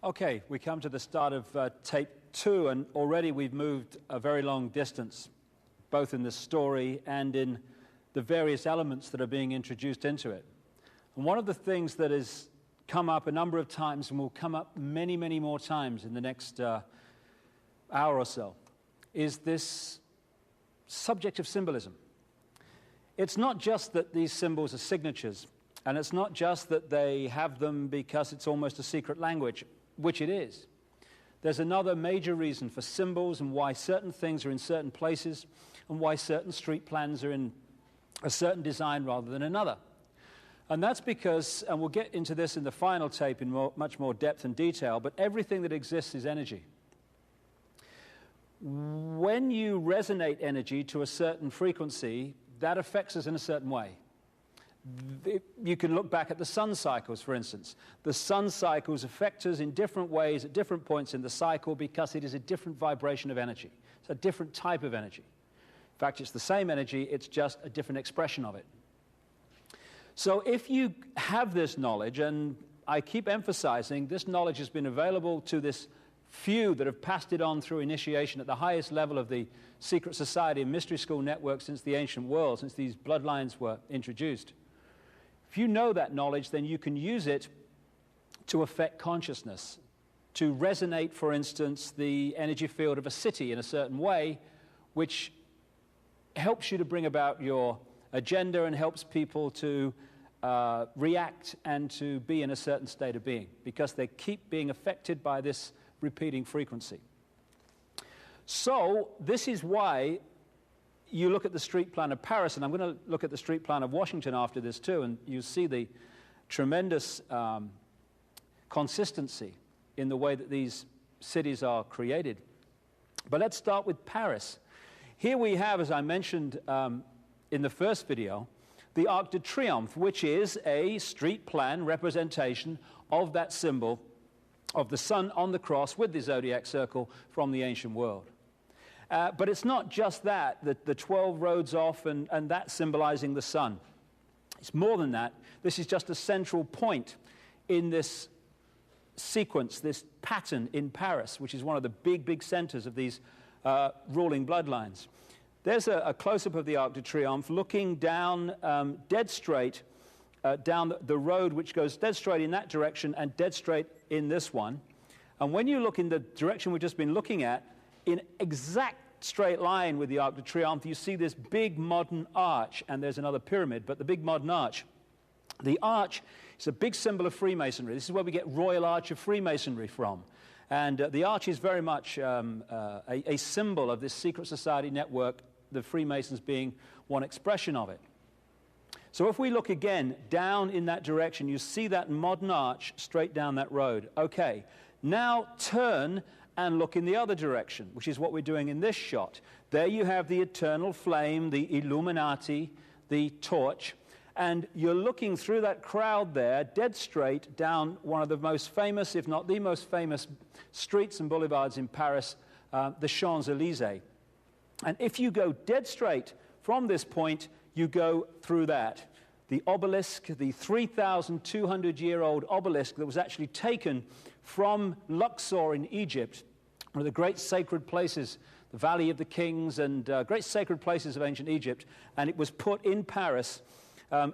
Okay, we come to the start of tape 2, and already we've moved a very long distance, both in the story and in the various elements that are being introduced into it. And one of the things that has come up a number of times and will come up many, many more times in the next hour or so is this subject of symbolism. It's not just that these symbols are signatures, and it's not just that they have them because it's almost a secret language, which it is. There's another major reason for symbols and why certain things are in certain places and why certain street plans are in a certain design rather than another. And that's because, and we'll get into this in the final tape in much more depth and detail, but everything that exists is energy. When you resonate energy to a certain frequency, that affects us in a certain way. You can look back at the sun cycles, for instance. The sun cycles affect us in different ways at different points in the cycle because it is a different vibration of energy. It's a different type of energy. In fact, it's the same energy, it's just a different expression of it. So if you have this knowledge, and I keep emphasizing this knowledge has been available to this few that have passed it on through initiation at the highest level of the secret society and mystery school network since the ancient world, since these bloodlines were introduced. If you know that knowledge, then you can use it to affect consciousness, to resonate, for instance, the energy field of a city in a certain way, which helps you to bring about your agenda and helps people to react and to be in a certain state of being, because they keep being affected by this repeating frequency. So this is why you look at the street plan of Paris, and I'm going to look at the street plan of Washington after this too, and you see the tremendous consistency in the way that these cities are created. But let's start with Paris. Here we have, as I mentioned in the first video, the Arc de Triomphe, which is a street plan representation of that symbol of the sun on the cross with the zodiac circle from the ancient world. But it's not just that, the 12 roads off and that symbolizing the sun. It's more than that. This is just a central point in this sequence, this pattern in Paris, which is one of the big centers of these ruling bloodlines. There's a close-up of the Arc de Triomphe looking down dead straight down the road, which goes dead straight in that direction and dead straight in this one. And when you look in the direction we've just been looking at, in exact straight line with the Arc de Triomphe, you see this big modern arch, and there's another pyramid, but the big modern arch. The arch is a big symbol of Freemasonry. This is where we get Royal Arch of Freemasonry from. And the arch is very much a symbol of this secret society network, the Freemasons being one expression of it. So if we look again down in that direction, you see that modern arch straight down that road. Okay, now turn and look in the other direction, which is what we're doing in this shot. There you have the eternal flame, the Illuminati, the torch, and you're looking through that crowd there, dead straight down one of the most famous, if not the most famous, streets and boulevards in Paris, the Champs-Élysées. And if you go dead straight from this point, you go through that. The obelisk, the 3,200-year-old obelisk that was actually taken from Luxor in Egypt, one of the great sacred places, the Valley of the Kings and great sacred places of ancient Egypt, and it was put in Paris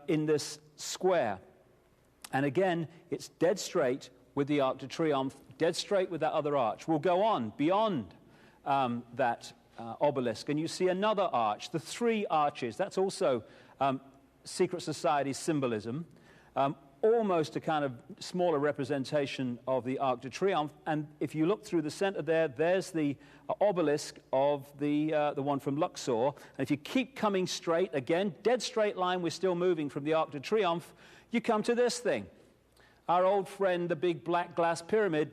in this square. And again, it's dead straight with the Arc de Triomphe, dead straight with that other arch. We'll go on beyond that obelisk, and you see another arch, the three arches. That's also secret society symbolism, almost a kind of smaller representation of the Arc de Triomphe. And if you look through the center there, there's the obelisk of the one from Luxor. And if you keep coming straight, again, dead straight line, we're still moving from the Arc de Triomphe, you come to this thing. Our old friend, the big black glass pyramid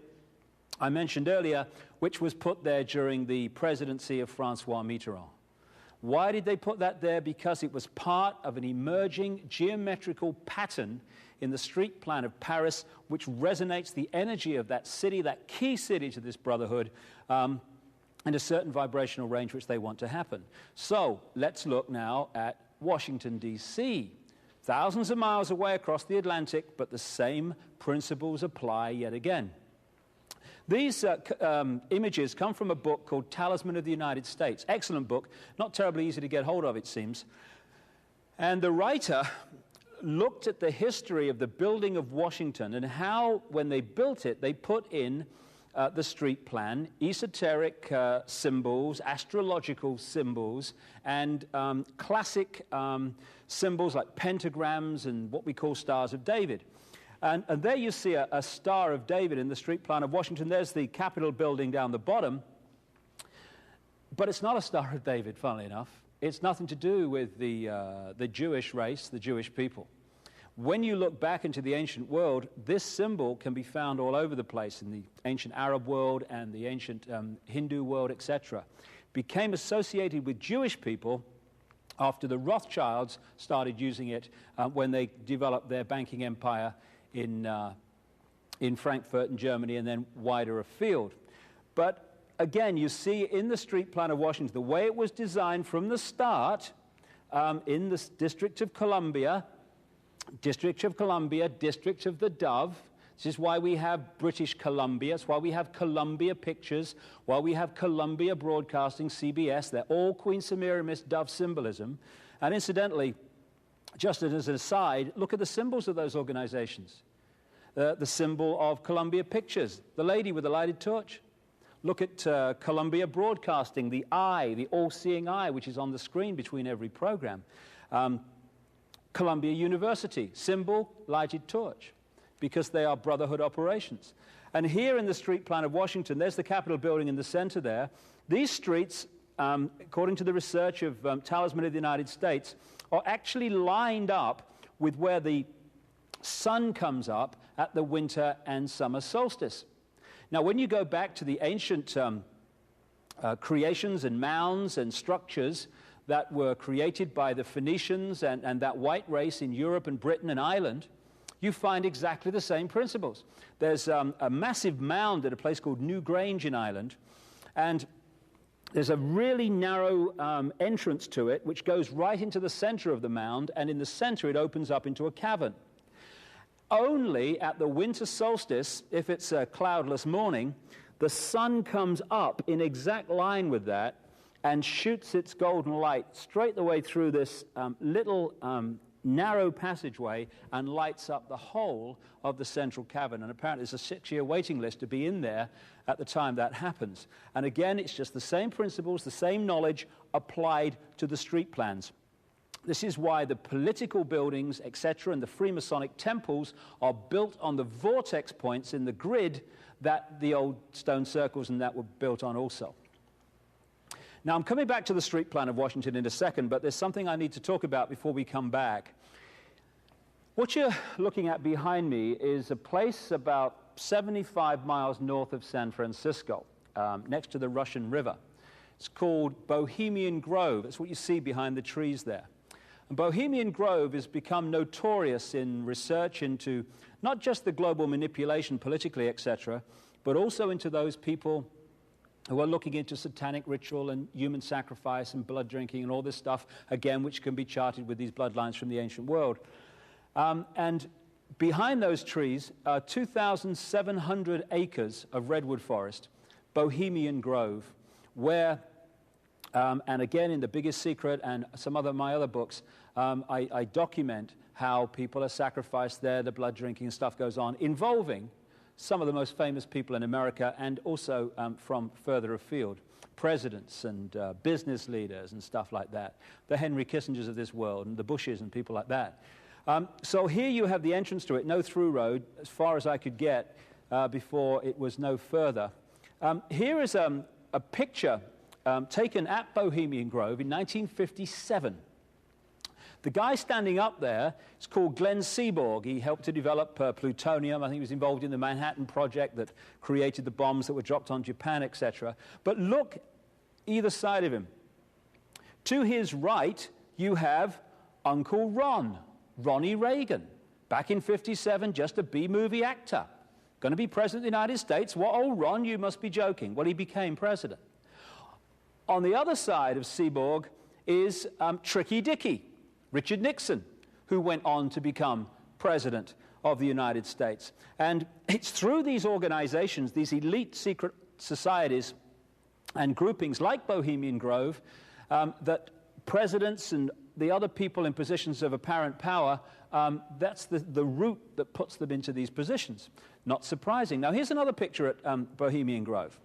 I mentioned earlier, which was put there during the presidency of Francois Mitterrand. Why did they put that there? Because it was part of an emerging geometrical pattern in the street plan of Paris, which resonates the energy of that city, that key city to this brotherhood, and a certain vibrational range which they want to happen. So let's look now at Washington, D.C. Thousands of miles away across the Atlantic, but the same principles apply yet again. These images come from a book called Talisman of the United States. Excellent book, not terribly easy to get hold of, it seems. And the writer looked at the history of the building of Washington and how, when they built it, they put in the street plan, esoteric symbols, astrological symbols, and classic symbols like pentagrams and what we call Stars of David. And there you see a Star of David in the street plan of Washington. There's the Capitol building down the bottom. But it's not a Star of David, funnily enough. It's nothing to do with the Jewish race, the Jewish people. When you look back into the ancient world, this symbol can be found all over the place in the ancient Arab world and the ancient Hindu world, etc. Became associated with Jewish people after the Rothschilds started using it when they developed their banking empire in Frankfurt in Germany and then wider afield. But again, you see in the street plan of Washington, the way it was designed from the start in the District of Columbia, District of the Dove. This is why we have British Columbia. It's why we have Columbia Pictures, why we have Columbia Broadcasting, CBS. They're all Queen Semiramis dove symbolism. And incidentally, just as an aside, look at the symbols of those organizations. The symbol of Columbia Pictures, the lady with the lighted torch. Look at Columbia Broadcasting, the eye, the all-seeing eye, which is on the screen between every program. Columbia University, symbol, lighted torch, because they are brotherhood operations. And here in the street plan of Washington, there's the Capitol building in the center there. These streets, according to the research of Talisman of the United States, are actually lined up with where the sun comes up at the winter and summer solstice. Now, when you go back to the ancient creations and mounds and structures that were created by the Phoenicians and that white race in Europe and Britain and Ireland, you find exactly the same principles. There's a massive mound at a place called New Grange in Ireland, and there's a really narrow entrance to it, which goes right into the center of the mound, and in the center it opens up into a cavern. Only at the winter solstice, if it's a cloudless morning, the sun comes up in exact line with that and shoots its golden light straight the way through this little narrow passageway and lights up the whole of the central cavern. And apparently there's a 6-year waiting list to be in there at the time that happens. And again, it's just the same principles, the same knowledge applied to the street plans. This is why the political buildings, etc., and the Freemasonic temples are built on the vortex points in the grid that the old stone circles and that were built on also. Now, I'm coming back to the street plan of Washington in a second, but there's something I need to talk about before we come back. What you're looking at behind me is a place about 75 miles north of San Francisco, next to the Russian River. It's called Bohemian Grove. That's what you see behind the trees there. And Bohemian Grove has become notorious in research into not just the global manipulation politically, etc., but also into those people who are looking into satanic ritual and human sacrifice and blood drinking and all this stuff, again, which can be charted with these bloodlines from the ancient world. And behind those trees are 2,700 acres of redwood forest, Bohemian Grove, where, and again in The Biggest Secret and some of my other books, I document how people are sacrificed there, the blood drinking and stuff goes on, involving some of the most famous people in America and also from further afield, presidents and business leaders and stuff like that, the Henry Kissingers of this world and the Bushes and people like that. So here you have the entrance to it, no through road, as far as I could get before it was no further. Here is a picture taken at Bohemian Grove in 1957. The guy standing up there is called Glenn Seaborg. He helped to develop plutonium. I think he was involved in the Manhattan Project that created the bombs that were dropped on Japan, etc. But look either side of him. To his right, you have Uncle Ron, Ronnie Reagan. Back in '57, just a B-movie actor. Going to be president of the United States. What, old Ron, you must be joking. Well, he became president. On the other side of Seaborg is Tricky Dicky, Richard Nixon, who went on to become president of the United States. And it's through these organizations, these elite secret societies and groupings like Bohemian Grove, that presidents and the other people in positions of apparent power, that's the route that puts them into these positions. Not surprising. Now, here's another picture at Bohemian Grove.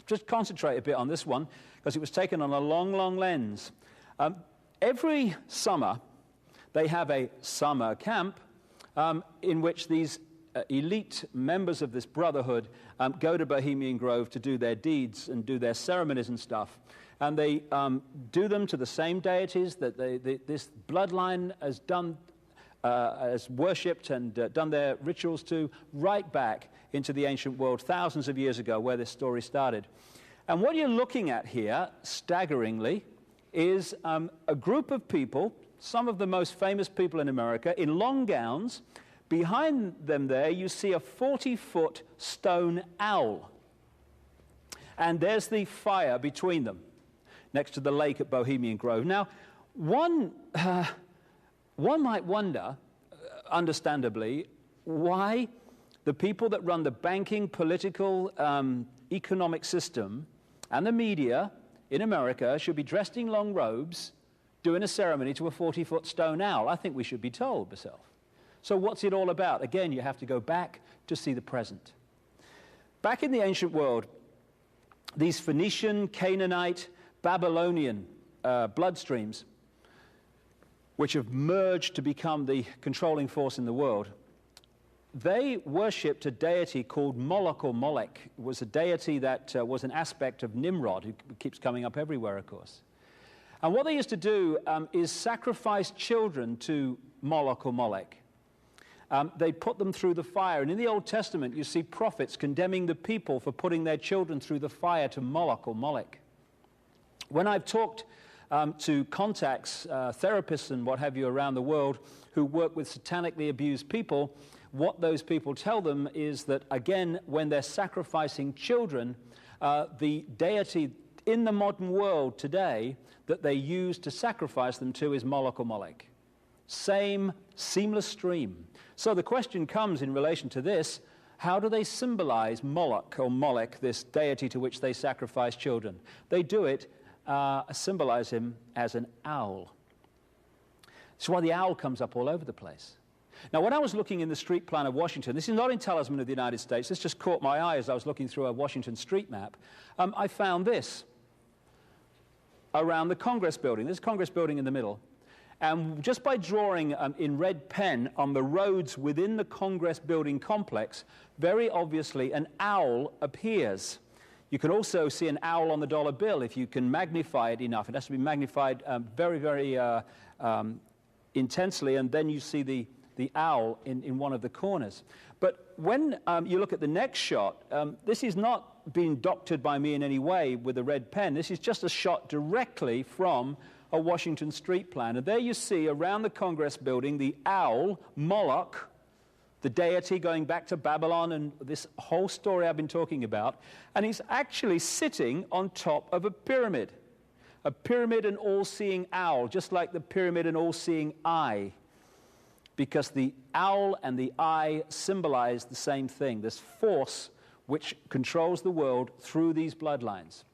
Just concentrate a bit on this one, because it was taken on a long, long lens. Every summer, they have a summer camp in which these elite members of this brotherhood go to Bohemian Grove to do their deeds and do their ceremonies and stuff. And they do them to the same deities that this bloodline has done, has worshipped and done their rituals to, right back into the ancient world thousands of years ago, where this story started. And what you're looking at here, staggeringly, is a group of people, some of the most famous people in America, in long gowns. Behind them there, you see a 40-foot stone owl. And there's the fire between them, next to the lake at Bohemian Grove. Now, one might wonder, understandably, why the people that run the banking, political, economic system and the media in America should be dressed in long robes doing a ceremony to a 40-foot stone owl. I think we should be told myself. So what's it all about? Again, you have to go back to see the present. Back in the ancient world, these Phoenician, Canaanite, Babylonian bloodstreams, which have merged to become the controlling force in the world, they worshipped a deity called Moloch or Molech. It was a deity that was an aspect of Nimrod, who keeps coming up everywhere, of course. And what they used to do is sacrifice children to Moloch or Molech. They put them through the fire. And in the Old Testament, you see prophets condemning the people for putting their children through the fire to Moloch or Molech. When I've talked to contacts, therapists and what have you around the world who work with satanically abused people, what those people tell them is that, again, when they're sacrificing children, the deity in the modern world today that they use to sacrifice them to is Moloch or Molech. Same seamless stream. So the question comes in relation to this: how do they symbolize Moloch or Molech, this deity to which they sacrifice children? They do it, symbolize him as an owl. That's why the owl comes up all over the place. Now, when I was looking in the street plan of Washington, this is not in Talisman of the United States, this just caught my eye as I was looking through a Washington street map. I found this around the Congress building. There's a Congress building in the middle. And just by drawing in red pen on the roads within the Congress building complex, very obviously an owl appears. You can also see an owl on the dollar bill if you can magnify it enough. It has to be magnified very, very intensely, and then you see the owl in one of the corners. But when you look at the next shot, this is not being doctored by me in any way with a red pen. This is just a shot directly from a Washington street plan. And there you see around the Congress building the owl, Moloch, the deity going back to Babylon and this whole story I've been talking about. And he's actually sitting on top of a pyramid and all-seeing owl, just like the pyramid and all-seeing eye. Because the owl and the eye symbolize the same thing, this force which controls the world through these bloodlines.